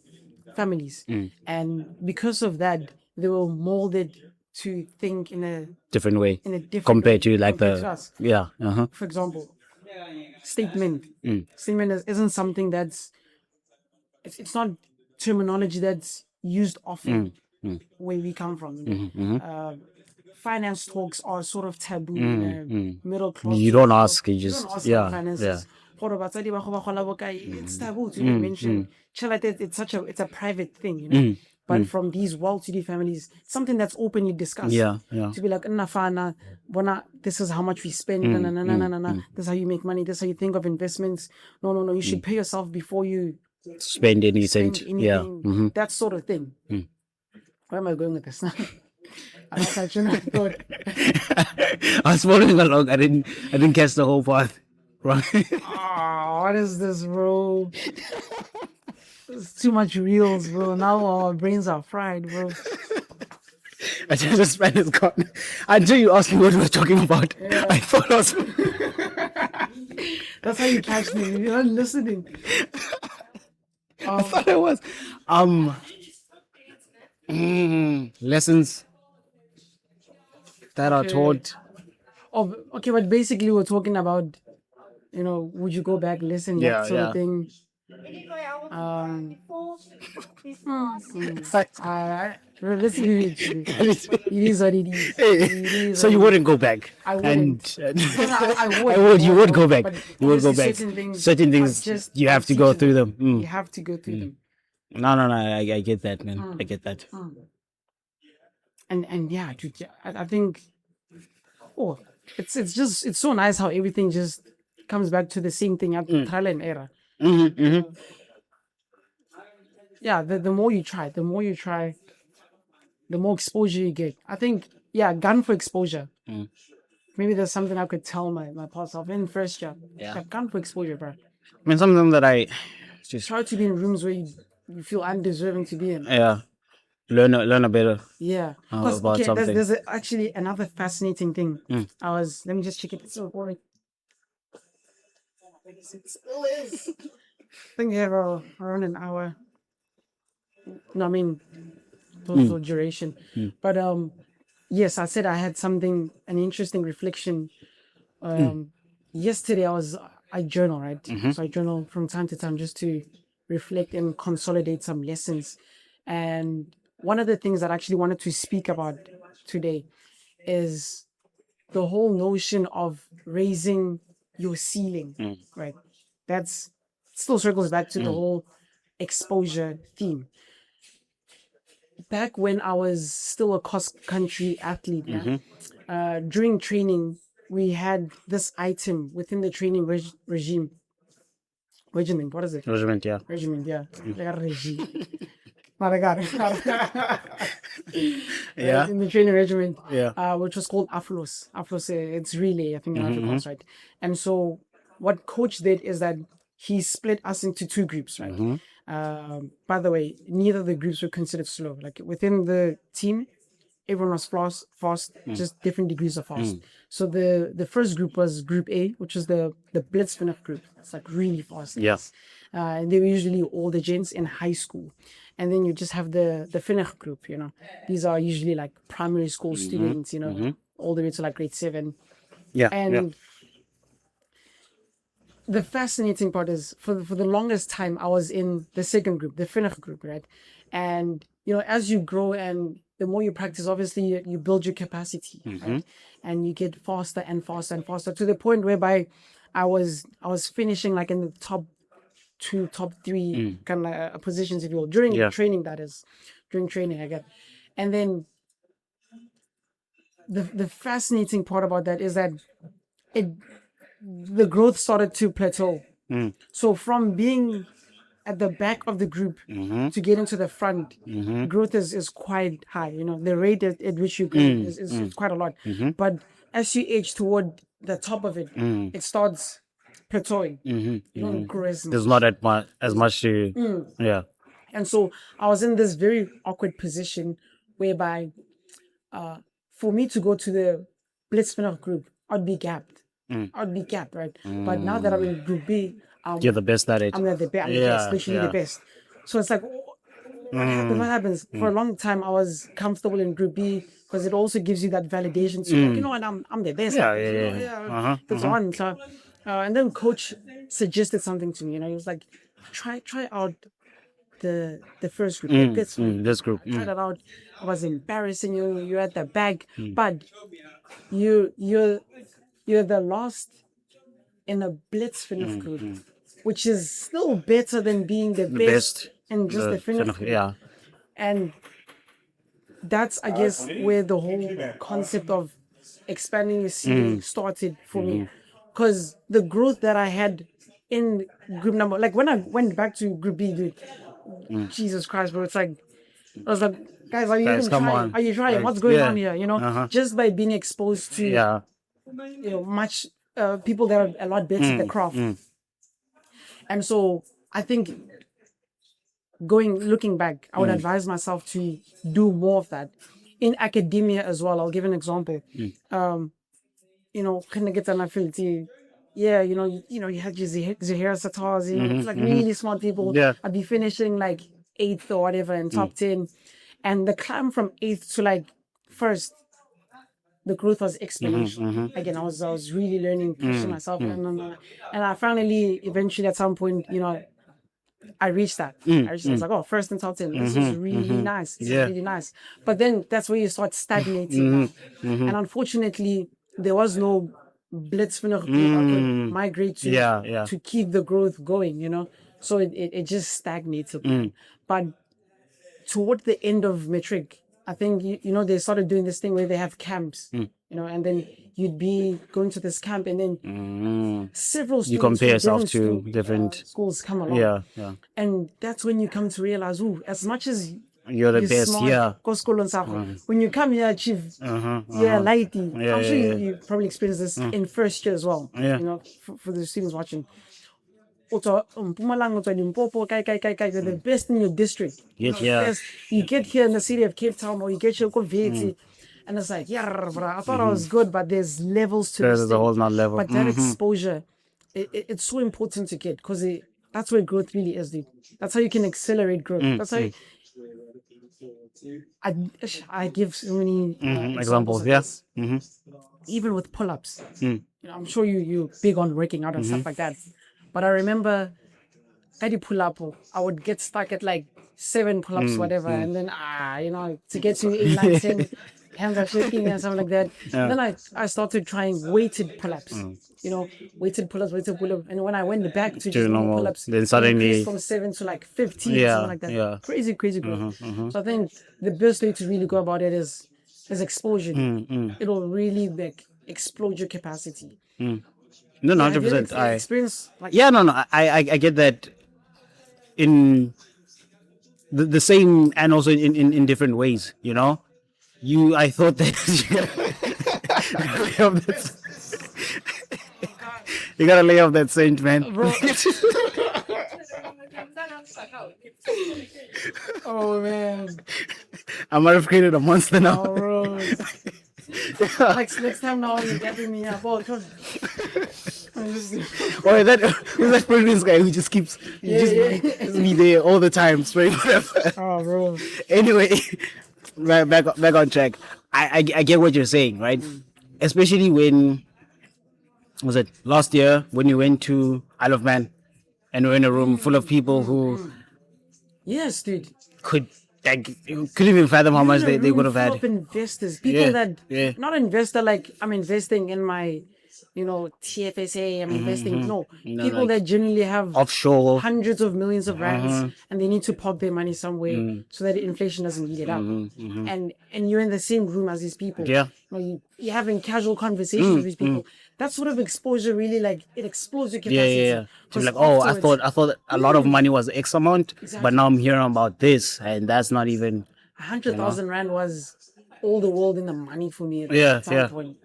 families, and because of that, they were molded to think in a different way compared to like to us. yeah. For example, statement isn't something that's it's not terminology that's used often where we come from. Finance talks are sort of taboo in a middle class. You don't ask, you just about yeah. finances. It's taboo to mention. It's a private thing, you know. But from these well-to-do families, something that's openly discussed. Yeah. To be like, "Nafana, bona, this is how much we spend. This is how you make money. This is how you think of investments. No. You should pay yourself before you Spend any cent. anything." Yeah. That sort of thing. Where am I going with this now? I was following along. I didn't catch the whole part. Right. What is this, bro? It's too much reels, bro. Now our brains are fried, bro. I just span is gone. Until you asked me what we were talking about, I thought I was. That's how you catch me. You're not listening. I thought I was. Lessons that are taught. Oh, okay, but basically we're talking about, would you go back, listen, that sort of thing. Let's leave it. It is what it is. So you wouldn't go back. I wouldn't. I would. You would go back. You would go back. Certain things you have to go through them. You have to go through them. No. I get that, man. I get that. And yeah, dude, I think. Oh, it's so nice how everything just comes back to the same thing at trial and error. Yeah, the more you try, the more exposure you get. I think, gun for exposure. Maybe there's something I could tell my past self in first year. Yeah, gun for exposure, bro. I mean, something that I just try to be in rooms where you feel undeserving to be in. Yeah, learn a better. Yeah, about something. There's actually another fascinating thing. Let me just check it. It's so boring. It still is. I think we have around an hour. No, I mean, total duration. But yes, I said I had an interesting reflection. Yesterday I journal, right? So I journal from time to time just to reflect and consolidate some lessons. And one of the things that I actually wanted to speak about today is the whole notion of raising your ceiling, right? That's still circles back to the whole exposure theme. Back when I was still a cross-country athlete, during training, we had this item within the training regiment. What is it? Regiment, yeah. Regiment, yeah. Like a regime. Not a god. Yeah. In the training regiment, yeah. Which was called AFLOS. AFLOS, it's relay, I think, in Afrikaans, right? And so what coach did is that he split us into two groups, right? By the way, neither of the groups were considered slow. Like within the team, everyone was fast, just different degrees of fast. So the first group was Group A, which is the Blitzvinnig group. It's like really fast. Yes. And they were usually all the gents in high school. And then you just have the Vinnig group, These are usually like primary school students, all the way to like grade 7. Yeah. And the fascinating part is for the longest time I was in the second group, the Vinnig group, right? And as you grow and the more you practice, obviously you build your capacity, right? And you get faster and faster and faster to the point whereby I was finishing like in the top 2, top 3 kind of positions, if you will, during training. That is, during training, I get. And then the fascinating part about that is that the growth started to plateau. So from being at the back of the group to get into the front, growth is quite high. The rate at which you grow is quite a lot. But as you age toward the top of it, it starts plateauing. You don't grow as much. There's not as much to, yeah. And so I was in this very awkward position whereby for me to go to the Blitz spin-off group, I'd be gapped. Right? But now that I'm in Group B, You're the best at it. I'm the best, literally the best. So it's like, what happens? For a long time, I was comfortable in Group B because it also gives you that validation. So, you know what, I'm the best. It's on. So, and then coach suggested something to me. You know, he was like, try out the first group. This group. I tried it out. It was embarrassing. You're at the back, but you're the last in a Blitz spin-off group, which is still better than being the best in just the spin-off group. Yeah. And that's, I guess, where the whole concept of expanding your ceiling started for me. Because the growth that I had in group number, like when I went back to Group B, dude, Jesus Christ, bro, it's like, I was like, guys, are you even trying? Are you trying? Like, what's going on here? You know, just by being exposed to, you know, much people that are a lot better at the craft. And so I think looking back, I would advise myself to do more of that in academia as well. I'll give an example. You know, kind of get an affinity. Yeah, you know, you had your Zahira Satars, you know, like really smart people. Yeah. I'd be finishing like 8th or whatever in top 10. And the climb from 8th to like first, the growth was exponential. Again, I was really learning, pushing myself. And I finally, eventually at some point, you know, I reached that. I was like, oh, first in top 10. This is really nice. This is really nice. But then that's where you start stagnating. And unfortunately, there was no Blitz spinner group I could migrate to to keep the growth going, you know. So it just stagnated. But toward the end of matric, I think you know they started doing this thing where they have camps, you know, and then you'd be going to this camp, and then several students you compare yourself from to different schools come along, yeah, and that's when you come to realize, as much as you're the best, smart, when you come here, chief, lighty. I'm sure you probably experienced this in first year as well. You know, for the students watching. Mpumalanga, Limpopo, you're the best in your district. You get here in the city of Cape Town, or you get here in Veti, and it's like, bro, I thought I was good, but there's levels to this. There's a whole nother level. But that exposure, it's so important to get, because that's where growth really is, dude. That's how you can accelerate growth. That's how I give so many examples. Yes. Even with pull-ups, you know, I'm sure you're big on working out and stuff like that. But I remember, I pull-up, I would get stuck at like 7 pull-ups, whatever, and then you know, to get to 8, 9, 10, hands are shaking and something like that. Then I started trying weighted pull-ups. You know, weighted pull-ups, and when I went back to just normal pull-ups, then suddenly from 7 to like 15, something like that. Crazy growth. So I think the best way to really go about it is exposure. It'll really like explode your capacity. No, 100%. I experience like I get that in the same, and also in different ways. You know, I thought that you gotta lay off that saint, man. Bro. Oh man, I might have created a monster now. Oh, bro. Next time now you're getting me up. That Prince guy who just keeps me there all the time, spraying whatever. Oh, bro. Anyway, back on track. I get what you're saying, right? Especially when was it last year when you went to Isle of Man and we're in a room full of people who yes, dude, couldn't even fathom how much they would have had. Investors, people that not investor like I'm investing in my, you know, TFSA. I'm investing. No, people like that genuinely have offshore hundreds of millions of rands, and they need to pop their money somewhere so that inflation doesn't eat it up. And you're in the same room as these people. Yeah, you know, you're having casual conversations with these people. That sort of exposure really, like, it explodes your capacity. So like, I thought a lot of money was X amount, but now I'm hearing about this, and that's not even 100,000 rand was all the world in the money for me at that point.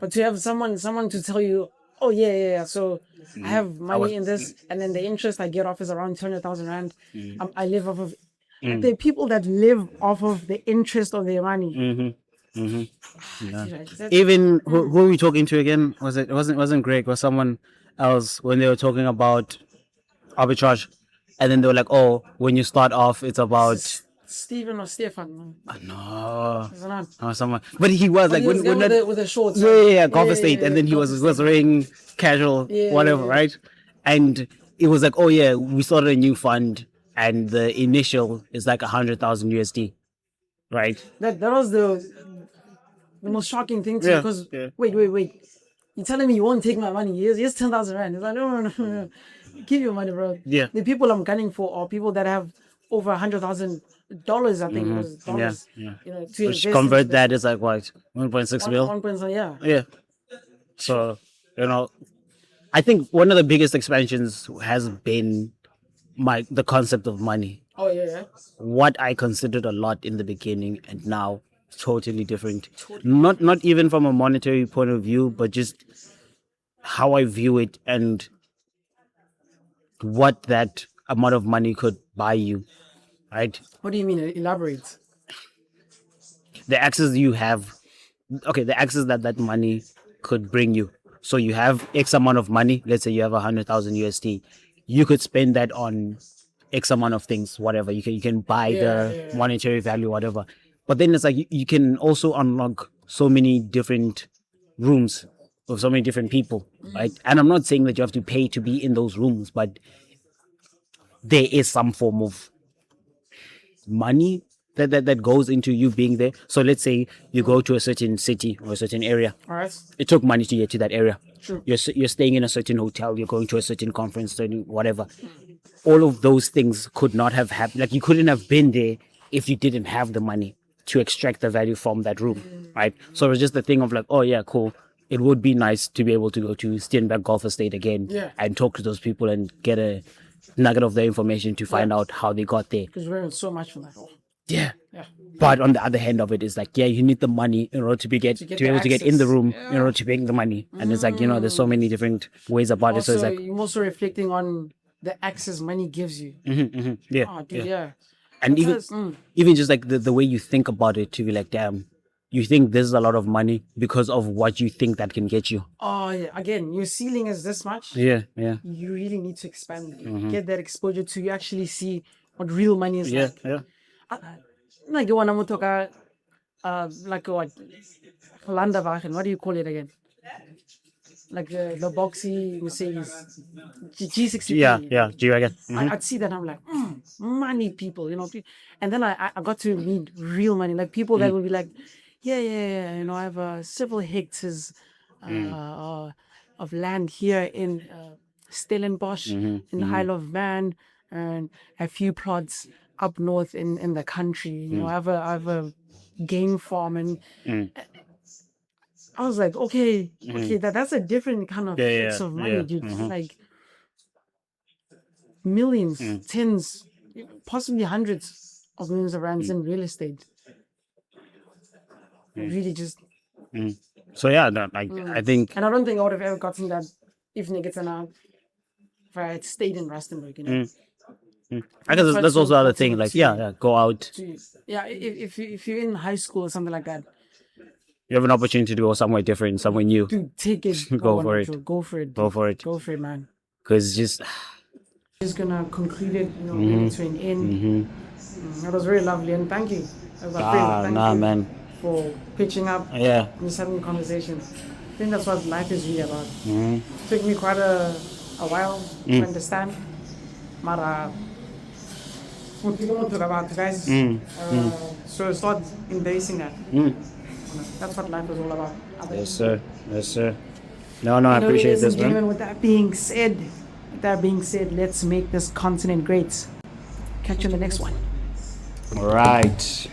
But to have someone to tell you, oh yeah. So I have money in this, and then the interest I get off is around 200,000 rand. I live off of. There are people that live off of the interest of their money. Even who were we talking to again? It wasn't Greg or someone else when they were talking about arbitrage, and then they were like, "Oh, when you start off, it's about Stephen or Stefan. no, Is it not? or someone." But he was like, He was when with, that, the shorts. Golf Estate, and then he was wearing casual, whatever, right? And it was like, "Oh yeah, we started a new fund, and the initial is like 100,000 USD, right?" That was the most shocking thing to me because wait. You're telling me you won't take my money? Here's 10,000 rand. It's like no. Give your money, bro. Yeah. The people I'm gunning for are people that have over $100,000. I think it was dollars. Yeah. You know, to Which invest convert that is like what 1.6 mil. 1.6, yeah. Yeah. So I think one of the biggest expansions has been the concept of money. Oh yeah. What I considered a lot in the beginning and now totally different. Not even from a monetary point of view, but just how I view it and what that amount of money could buy you, right? What do you mean? Elaborate. The access you have, the access that money could bring you. So you have X amount of money. Let's say you have 100,000 USD. You could spend that on X amount of things, whatever. You can buy the monetary value, whatever. But then it's like you can also unlock so many different rooms of so many different people, right? And I'm not saying that you have to pay to be in those rooms, but there is some form of money that goes into you being there. So let's say you go to a certain city or a certain area. All right. It took money to get to that area. True. You're staying in a certain hotel. You're going to a certain conference, certain whatever. All of those things could not have happened. Like you couldn't have been there if you didn't have the money to extract the value from that room, right? So it was just the thing of like, oh yeah, cool. It would be nice to be able to go to Steenberg Golf Estate again and talk to those people and get a nugget of their information to find out how they got there. Because we're earning so much from that. Yeah. But on the other hand of it is like, you need the money in order to be able to get in the room in order to make the money. And it's like, there's so many different ways about it. So it's like you're also reflecting on the access money gives you. Yeah. Oh, dude, yeah. And even just like the way you think about it to be like, damn, you think this is a lot of money because of what you think that can get you. Oh, yeah. Again, your ceiling is this much. Yeah. You really need to expand, get that exposure to you actually see what real money is like. Yeah. Like the one I'm talking like what? Landerwagen, what do you call it again? Like the boxy Mercedes G60. Yeah, G-Wagon. I'd see that I'm like, money people, and then I got to meet real money, like people that would be like, yeah, I have several hectares of land here in Stellenbosch in the Isle of Man, and a few plots up north in the country. I have a game farm, and I was like, okay, that's a different kind of mix of money, dude. Like millions, tens, possibly hundreds of millions of rands in real estate. Really just. So yeah, I think. And I don't think I would have ever gotten that if I had stayed in Rustenburg, I guess that's also the other thing. Like, go out. If you're in high school or something like that, you have an opportunity to go somewhere different, somewhere new. Dude, take it. Go for it. Go for it. Go for it. Go for it, man. Because just gonna conclude it, bring it to an end. That was very lovely, and thank you. Thank you man, for pitching up. Yeah. And just having a conversation. I think that's what life is really about. Took me quite a while to understand, but we don't talk about it, guys. So start embracing that. That's what life is all about. Yes, sir. No, I appreciate this, man. With that being said, let's make this continent great. Catch you in the next one. All right.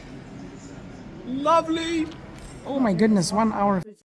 Lovely. Oh my goodness, 1 hour.